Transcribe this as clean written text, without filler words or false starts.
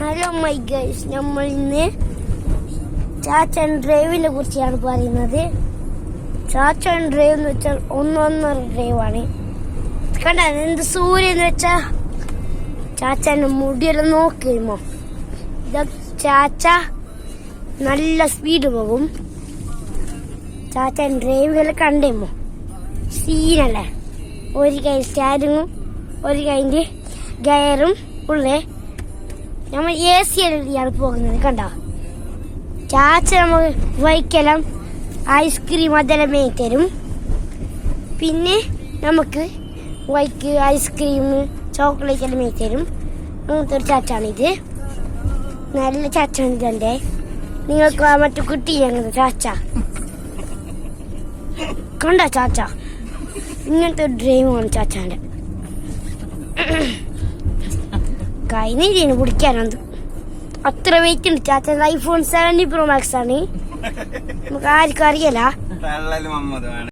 Hello my guys, നമ്മൾ ഇന്ന് ചാച്ചൻ ഡ്രൈവിനെ കുറിച്ചാണ് പറയുന്നത്. ചാച്ചൻ ഡ്രൈവ് എന്ന് വെച്ചാൽ ഒന്നൊന്നര ഡ്രൈവാണ്. കണ്ട എന്ത് സൂര്യൻ എന്ന് വെച്ചാ ചാച്ചന്റെ മുടിയെല്ലാം നോക്കുമോ. ചാച്ച നല്ല സ്പീഡ് പോകും. ചാച്ചൻ ഡ്രൈവുകൾ കണ്ടേമോ, സീനല്ലേ. ഒരു കൈ സ്റ്റാരിങ്ങും ഒരു കൈൻ്റെ ഗയറും ഉള്ളേ. നമ്മൾ AC-യാണ് പോകുന്നത്. കണ്ടോ ചാച്ച നമുക്ക് വൈക്കെല്ലാം ഐസ്ക്രീം അതെല്ലാം മേത്തരും. പിന്നെ നമുക്ക് വൈക്ക് ഐസ്ക്രീം ചോക്ലേറ്റ് എല്ലാം മേത്തരും. അങ്ങനത്തെ ഒരു ചാച്ചാണിത്. നല്ല ചാച്ചാണ് ഇതെൻ്റെ. നിങ്ങൾക്ക് മറ്റു കിട്ടിയാണ് ചാച്ച. കണ്ടോ ചാച്ച, ഇങ്ങനത്തെ ഒരു ഡ്രൈവാണ് ചാച്ചാൻ്റെ. കൈനീതിന് പിടിക്കാനത് അത്ര വെയിറ്റ് ഉണ്ട്. ചാച്ചൻ്റെ iPhone 17 Pro Max ആണ്. നമുക്ക് ആർക്കും അറിയല.